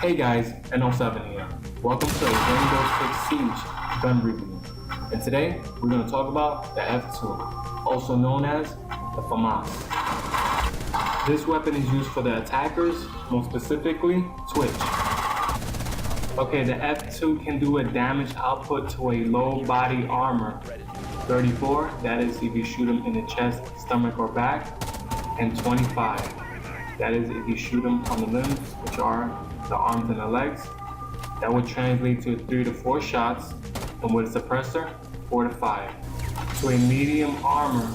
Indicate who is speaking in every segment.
Speaker 1: Hey guys, NO7 here. Welcome to a Rainbow Six Siege gun review. And today, we're going to talk about the F2, also known as the FAMAS. This weapon is used for the attackers, more specifically, Twitch. Okay, the F2 can do a damage output to a low body armor. 34, that is if you shoot him in the chest, stomach, or back. And 25, that is if you shoot him on the limbs, which are the arms and the legs. That would translate to 3 to 4 shots, and with a suppressor, 4 to 5. To a medium armor,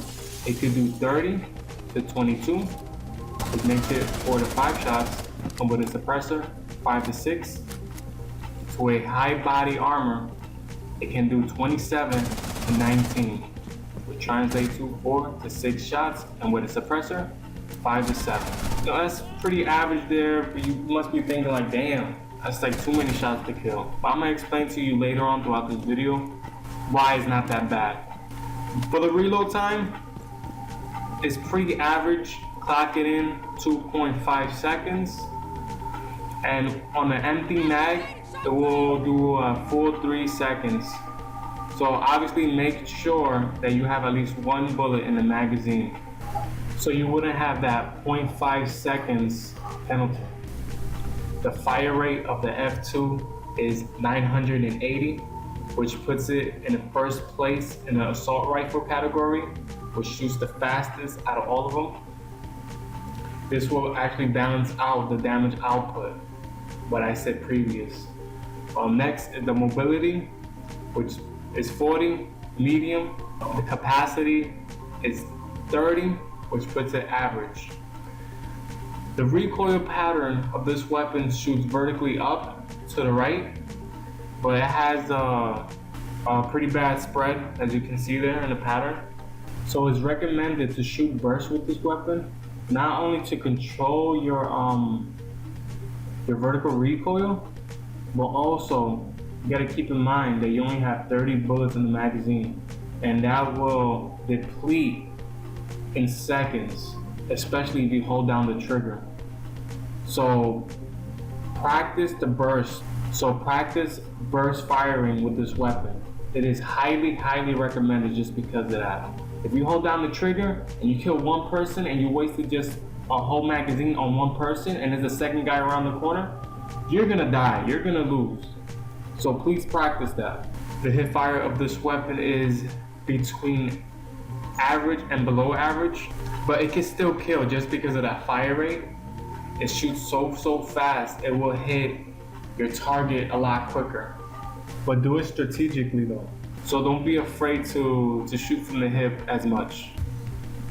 Speaker 1: it could do 30 to 22, which makes it 4 to 5 shots, and with a suppressor, 5 to 6. To a high body armor, it can do 27 to 19, which translates to 4 to 6 shots, and with a suppressor, 5 to 7. So that's pretty average there, but you must be thinking like, damn, that's like too many shots to kill. But I'm gonna explain to you later on throughout this video why it's not that bad. For the reload time, it's pretty average. Clock it in 2.5 seconds. And on an empty mag, it will do a full 3 seconds. So obviously make sure that you have at least one bullet in the magazine, so you wouldn't have that 0.5 seconds penalty. The fire rate of the F2 is 980, which puts it in the first place in the assault rifle category, which shoots the fastest out of all of them. This will actually balance out the damage output, what I said previous. Next is the mobility, which is 40, medium. The capacity is 30, which puts it average. The recoil pattern of this weapon shoots vertically up to the right, but it has a pretty bad spread, as you can see there in the pattern. So it's recommended to shoot burst with this weapon, not only to control your vertical recoil, but also you gotta keep in mind that you only have 30 bullets in the magazine, and that will deplete in seconds, especially if you hold down the trigger. So practice the burst. So practice burst firing with this weapon. It is highly, highly recommended just because of that. If you hold down the trigger and you kill one person and you wasted just a whole magazine on one person and there's a second guy around the corner, you're gonna die, you're gonna lose. So please practice that. The hit fire of this weapon is between average and below average, but it can still kill just because of that fire rate. It shoots so fast, it will hit your target a lot quicker. But do it strategically though. So don't be afraid to shoot from the hip as much.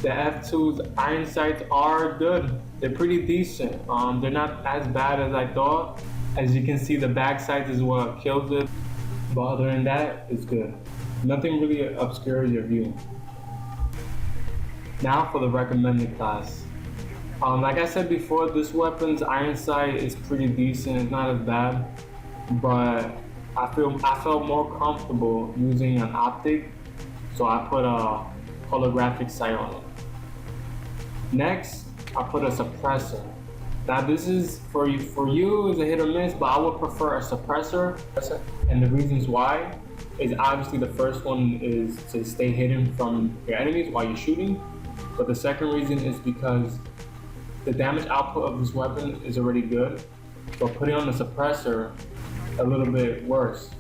Speaker 1: The F2's iron sights are good. They're pretty decent. They're not as bad as I thought. As you can see, the back sight is what kills it. But other than that, it's good. Nothing really obscures your view. Now for the recommended class. Like I said before, this weapon's iron sight is pretty decent. It's not as bad, but I felt more comfortable using an optic, so I put a holographic sight on it. Next, I put a suppressor. Now this is for you is a hit or miss, but I would prefer a suppressor. And the reasons why is obviously the first one is to stay hidden from your enemies while you're shooting. But the second reason is because the damage output of this weapon is already good, so putting on the suppressor a little bit worse.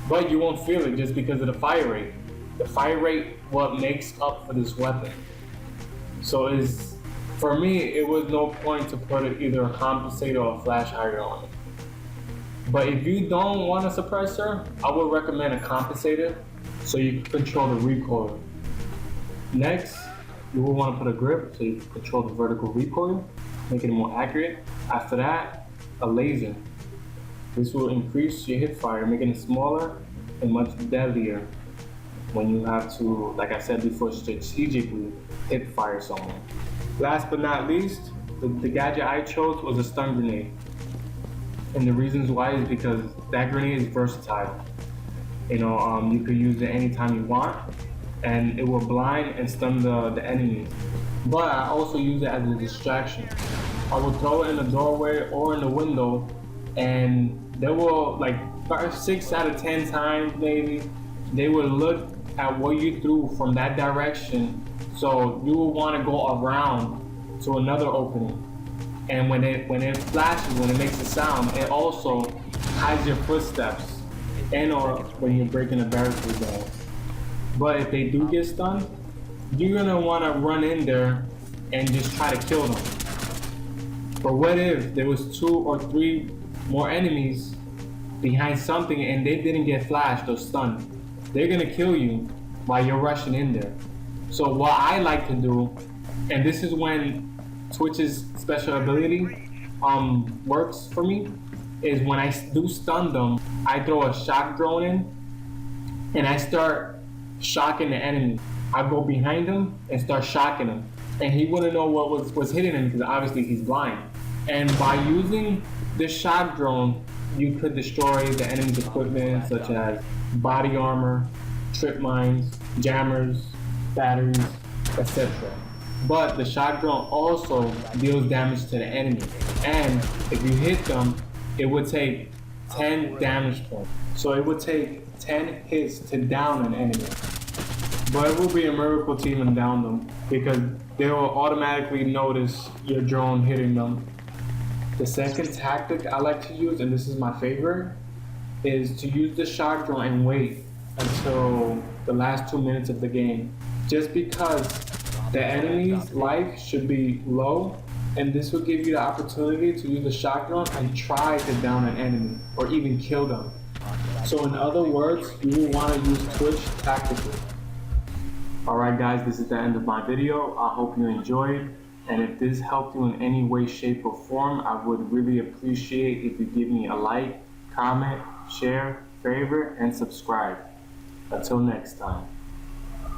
Speaker 1: But you won't feel it just because of the fire rate. The fire rate what makes up for this weapon. So for me, it was no point to put either a compensator or a flash hider on it. But if you don't want a suppressor, I would recommend a compensator so you can control the recoil. Next, you will want to put a grip so you can control the vertical recoil, making it more accurate. After that, a laser. This will increase your hip fire, making it smaller and much deadlier when you have to, like I said before, strategically hip fire someone. Last but not least, the gadget I chose was a stun grenade. And the reasons why is because that grenade is versatile. You could use it anytime you want, and it will blind and stun the enemies. But I also use it as a distraction. I would throw it in the doorway or in the window and they will, like 6 out of 10 times maybe, they will look at what you threw from that direction, so you will want to go around to another opening. And when it flashes, when it makes a sound, it also hides your footsteps, and or when you're breaking a barricade down. But if they do get stunned, you're gonna want to run in there and just try to kill them. But what if there was 2 or 3 more enemies behind something and they didn't get flashed or stunned? They're gonna kill you while you're rushing in there. So what I like to do, and this is when Twitch's special ability works for me, is when I do stun them, I throw a shock drone in and I start shocking the enemy. I go behind him and start shocking him, and he wouldn't know what was hitting him because obviously he's blind. And by using this shock drone, you could destroy the enemy's equipment such as body armor, trip mines, jammers, batteries, etc. But the shock drone also deals damage to the enemy, and if you hit them, it would take 10 damage points. So it would take 10 hits to down an enemy. But it will be a miracle to even down them, because they will automatically notice your drone hitting them. The second tactic I like to use, and this is my favorite, is to use the shock drone and wait until the last 2 minutes of the game. Just because the enemy's life should be low, and this will give you the opportunity to use the shock drone and try to down an enemy or even kill them. So in other words, you will want to use Twitch tactically. Alright guys, this is the end of my video. I hope you enjoyed, and if this helped you in any way, shape or form, I would really appreciate if you give me a like, comment, share, favorite, and subscribe. Until next time.